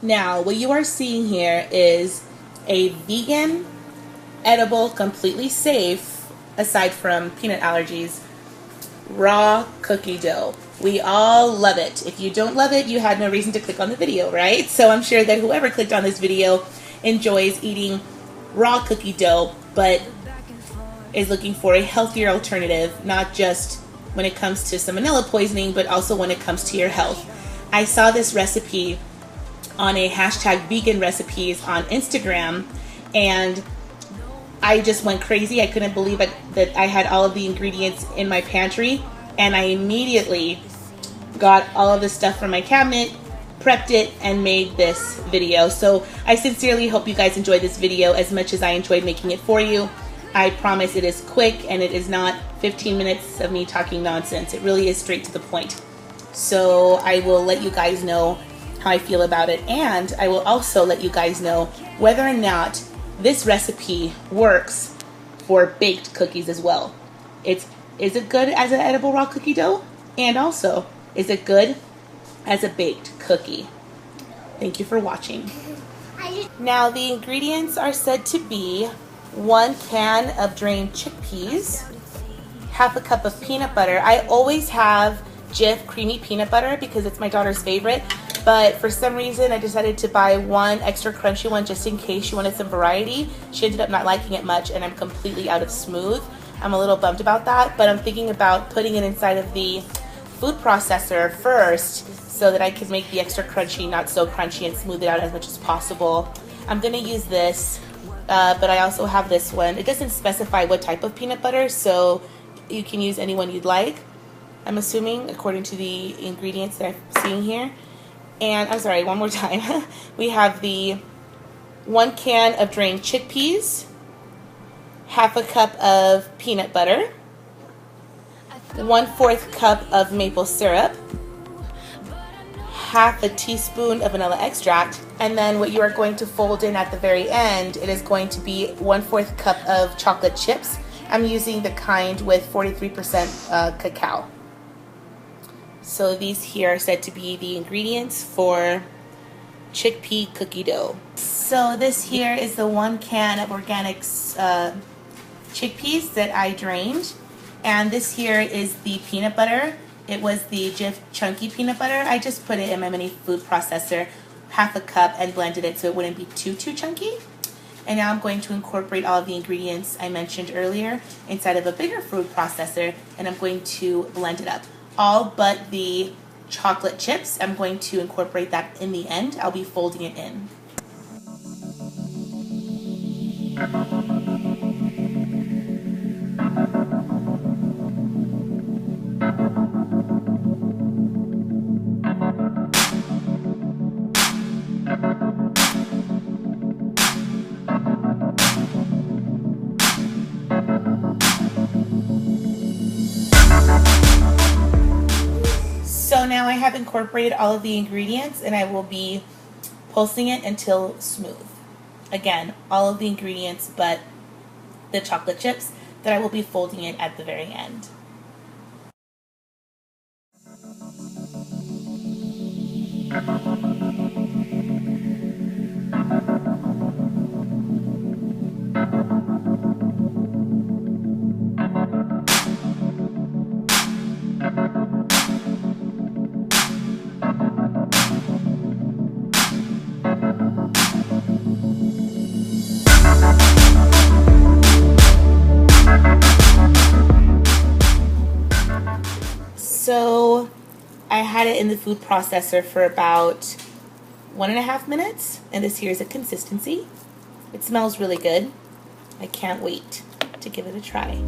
Now, what you are seeing here is a vegan, edible, completely safe, aside from peanut allergies, raw cookie dough. We all love it. If you don't love it, you had no reason to click on the video, right? So I'm sure that whoever clicked on this video enjoys eating raw cookie dough, but is looking for a healthier alternative, not just when it comes to salmonella poisoning, but also when it comes to your health. I saw this recipe on a hashtag vegan recipes on Instagram, and I just went crazy. I couldn't believe that I had all of the ingredients in my pantry, and I immediately got all of the stuff from my cabinet, prepped it, and made this video. So I sincerely hope you guys enjoyed this video as much as I enjoyed making it for you. I promise it is quick, and it is not 15 minutes of me talking nonsense. It really is straight to the point. So I will let you guys know how I feel about it, and I will also let you guys know whether or not this recipe works for baked cookies as well. Is it good as an edible raw cookie dough? And also, is it good as a baked cookie? Thank you for watching. Now, the ingredients are said to be 1 can of drained chickpeas, half a cup of peanut butter. I always have Jif creamy peanut butter because it's my daughter's favorite, but for some reason I decided to buy one extra crunchy one just in case she wanted some variety. She ended up not liking it much, and I'm completely out of smooth. I'm a little bummed about that, but I'm thinking about putting it inside of the food processor first so that I can make the extra crunchy not so crunchy and smooth it out as much as possible. I'm gonna use this, but I also have this one. It doesn't specify what type of peanut butter, so you can use any one you'd like, I'm assuming, according to the ingredients that I'm seeing here. And I'm sorry, one more time. We have the 1 can of drained chickpeas, half a cup of peanut butter, 1/4 cup of maple syrup, half a teaspoon of vanilla extract, and then what you are going to fold in at the very end, it is going to be 1/4 cup of chocolate chips. I'm using the kind with 43% cacao. So these here are said to be the ingredients for chickpea cookie dough. So this here is the 1 can of organic chickpeas that I drained. And this here is the peanut butter. It was the Jif chunky peanut butter. I just put it in my mini food processor, half a cup, and blended it so it wouldn't be too chunky. And now I'm going to incorporate all of the ingredients I mentioned earlier inside of a bigger food processor, and I'm going to blend it up. All but the chocolate chips, I'm going to incorporate that in the end. I'll be folding it in. So now I have incorporated all of the ingredients, and I will be pulsing it until smooth. Again, all of the ingredients but the chocolate chips that I will be folding it at the very end. So I had it in the food processor for about 1.5 minutes, and this here is a consistency. It smells really good. I can't wait to give it a try.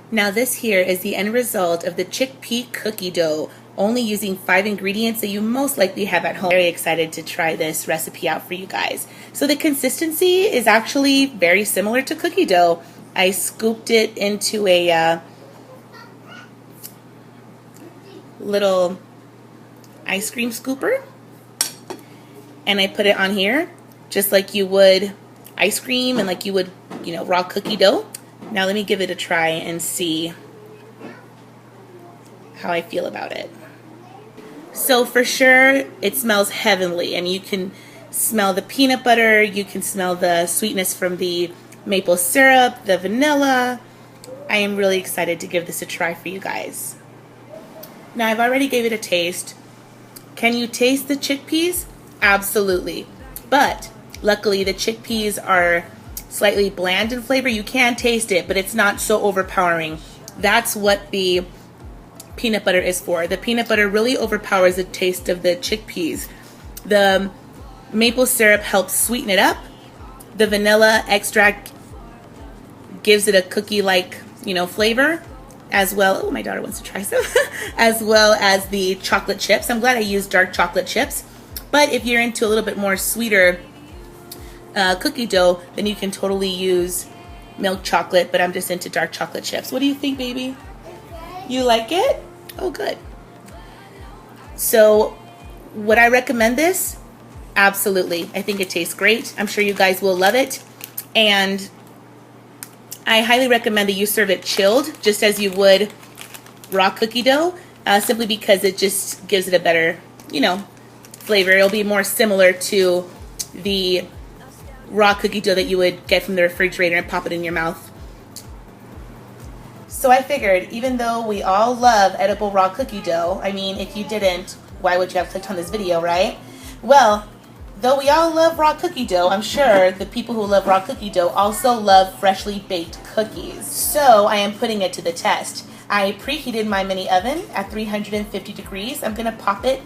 Now this here is the end result of the chickpea cookie dough. only using 5 ingredients that you most likely have at home. Very excited to try this recipe out for you guys. So the consistency is actually very similar to cookie dough. I scooped it into a little ice cream scooper, and I put it on here just like you would ice cream and like you would, you know, raw cookie dough. Now let me give it a try and see how I feel about it. So for sure it smells heavenly, and you can smell the peanut butter, you can smell the sweetness from the maple syrup, the vanilla. I am really excited to give this a try for you guys. Now I've already gave it a taste. Can you taste the chickpeas? Absolutely. But luckily the chickpeas are slightly bland in flavor. You can taste it, but it's not so overpowering. That's what the peanut butter is for. The peanut butter really overpowers the taste of the chickpeas. The maple syrup helps sweeten it up. The vanilla extract gives it a cookie-like, you know, flavor, as well. Oh, my daughter wants to try some. As well as the chocolate chips. I'm glad I used dark chocolate chips. But if you're into a little bit more sweeter cookie dough, then you can totally use milk chocolate, but I'm just into dark chocolate chips. What do you think, baby? You like it? Oh, good. So would I recommend this? Absolutely. I think it tastes great. I'm sure you guys will love it. And I highly recommend that you serve it chilled, just as you would raw cookie dough, simply because it just gives it a better, you know, flavor. It'll be more similar to the raw cookie dough that you would get from the refrigerator and pop it in your mouth. So I figured, even though we all love edible raw cookie dough, I mean, if you didn't, why would you have clicked on this video, right? Well, though we all love raw cookie dough, I'm sure the people who love raw cookie dough also love freshly baked cookies. So I am putting it to the test. I preheated my mini oven at 350 degrees. I'm gonna pop it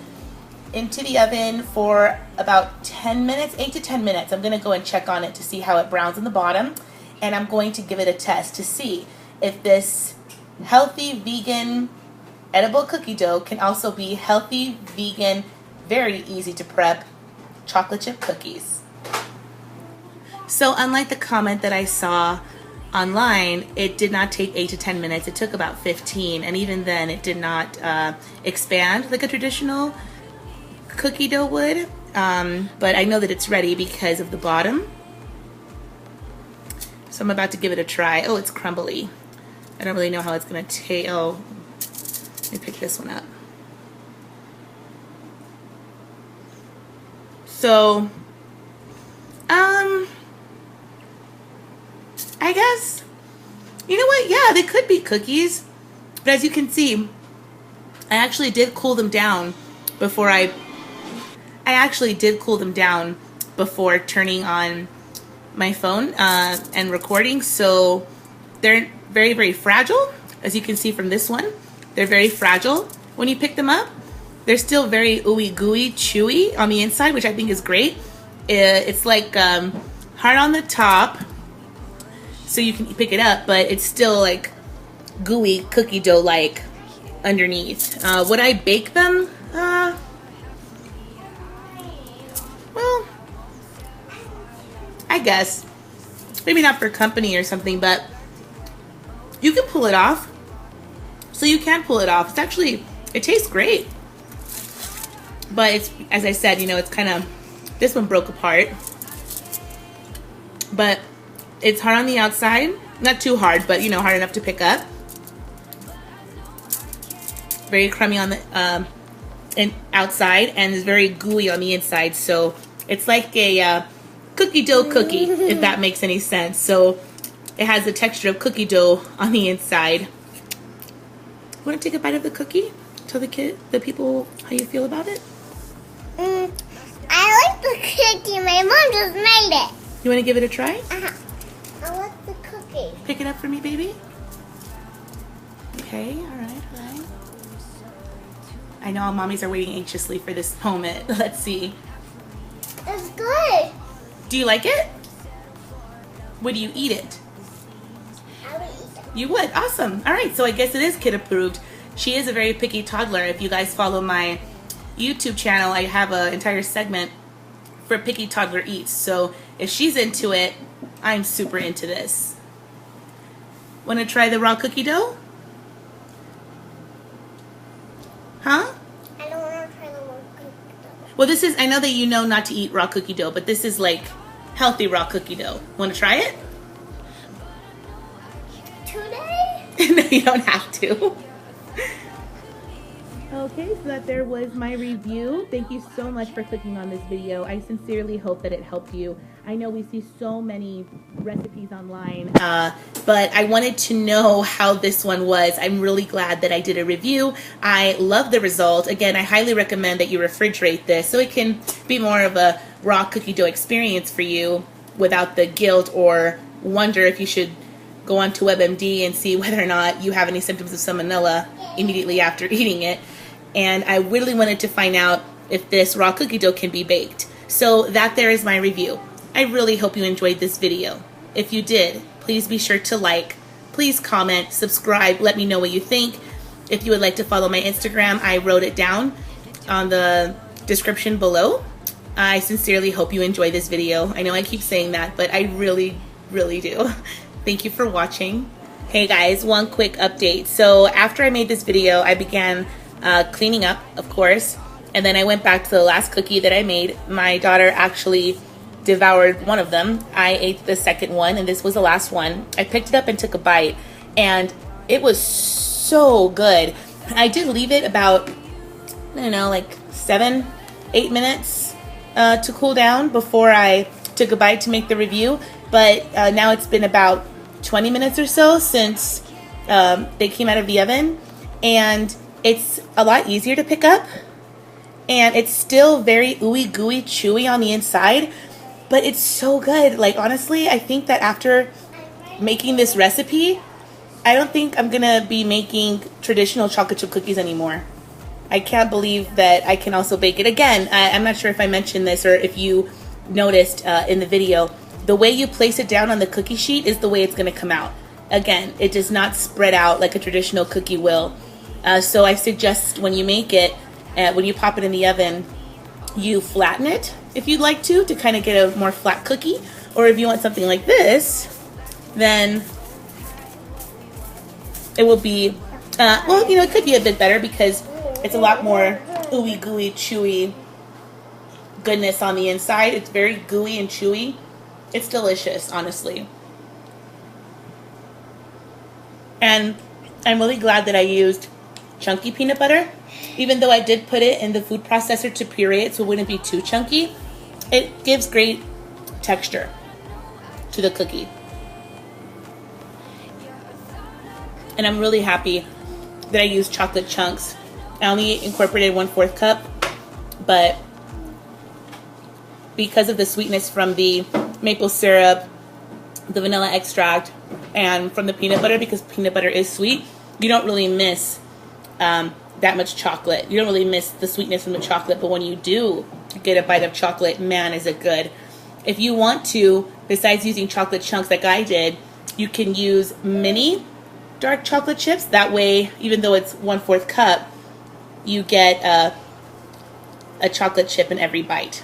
into the oven for about 10 minutes, 8 to 10 minutes. I'm gonna go and check on it to see how it browns on the bottom, and I'm going to give it a test to see if this healthy vegan edible cookie dough can also be healthy vegan, very easy to prep chocolate chip cookies. So unlike the comment that I saw online, it did not take 8 to 10 minutes. It took about 15, and even then it did not expand like a traditional cookie dough would. But I know that it's ready because of the bottom. So I'm about to give it a try. Oh, it's crumbly. I don't really know how it's gonna taste. Oh, let me pick this one up. So, I guess, you know what? Yeah, they could be cookies. But as you can see, I actually did cool them down before I actually did cool them down before turning on my phone and recording. So they're very, very fragile. As you can see from this one, they're very fragile when you pick them up. They're still very ooey gooey, chewy on the inside, which I think is great. It's like hard on the top, so you can pick it up, but it's still like gooey cookie dough like underneath. Would I bake them? Well, I guess maybe not for company or something, but you can pull it off. So you can pull it off. It's actually, it tastes great. But it's, as I said, you know, it's kind of, this one broke apart. But it's hard on the outside. Not too hard, but, you know, hard enough to pick up. Very crummy on the outside, and it's very gooey on the inside. So it's like a cookie dough cookie, if that makes any sense. So it has the texture of cookie dough on the inside. Want to take a bite of the cookie? Tell the people how you feel about it? I like the cookie. My mom just made it. You want to give it a try? Uh-huh. I like the cookie. Pick it up for me, baby. Okay, all right. I know all mommies are waiting anxiously for this moment. Let's see. It's good. Do you like it? Would you eat it? I would eat it. You would? Awesome. All right, so I guess it is kid approved. she is a very picky toddler. If you guys follow my YouTube channel, I have an entire segment for Picky Toddler Eats. So if she's into it, I'm super into this. Want to try the raw cookie dough? Huh? I don't want to try the raw cookie dough. Well, this is, I know that you know not to eat raw cookie dough, but this is like healthy raw cookie dough. Want to try it? Today? No, you don't have to. Okay, so that there was my review. Thank you so much for clicking on this video. I sincerely hope that it helped you. I know we see so many recipes online, but I wanted to know how this one was. I'm really glad that I did a review. I love the result. Again, I highly recommend that you refrigerate this so it can be more of a raw cookie dough experience for you without the guilt or wonder if you should go on to WebMD and see whether or not you have any symptoms of salmonella immediately after eating it. And I really wanted to find out if this raw cookie dough can be baked. So that there is my review. I really hope you enjoyed this video. If you did, please be sure to like, please comment, subscribe, let me know what you think. If you would like to follow my Instagram, I wrote it down on the description below. I sincerely hope you enjoy this video. I know I keep saying that, but I really, really do. Thank you for watching. Hey guys, one quick update. So after I made this video, I began cleaning up, of course, and then I went back to the last cookie that I made. My daughter actually devoured one of them. I ate the second one, and this was the last one. I picked it up and took a bite, and it was so good. I did leave it about, I don't know, like 7-8 minutes to cool down before I took a bite to make the review, but now it's been about 20 minutes or so since they came out of the oven, and it's a lot easier to pick up, and it's still very ooey gooey chewy on the inside, but it's so good. Like, honestly, I think that after making this recipe, I don't think I'm gonna be making traditional chocolate chip cookies anymore. I can't believe that I can also bake it. Again, I'm not sure if I mentioned this or if you noticed in the video, the way you place it down on the cookie sheet is the way it's gonna come out. Again, it does not spread out like a traditional cookie will. So I suggest when you make it, when you pop it in the oven, you flatten it if you'd like to kind of get a more flat cookie. Or if you want something like this, then it will be, well, you know, it could be a bit better because it's a lot more ooey gooey chewy goodness on the inside. It's very gooey and chewy. It's delicious, honestly. And I'm really glad that I used chunky peanut butter. Even though I did put it in the food processor to puree it so it wouldn't be too chunky, it gives great texture to the cookie. And I'm really happy that I used chocolate chunks. I only incorporated 1/4 cup, but because of the sweetness from the maple syrup, the vanilla extract, and from the peanut butter, because peanut butter is sweet, you don't really miss that much chocolate. You don't really miss the sweetness from the chocolate, but when you do get a bite of chocolate, man, is it good. If you want to, besides using chocolate chunks like I did, you can use mini dark chocolate chips. That way, even though it's 1/4 cup, you get a chocolate chip in every bite.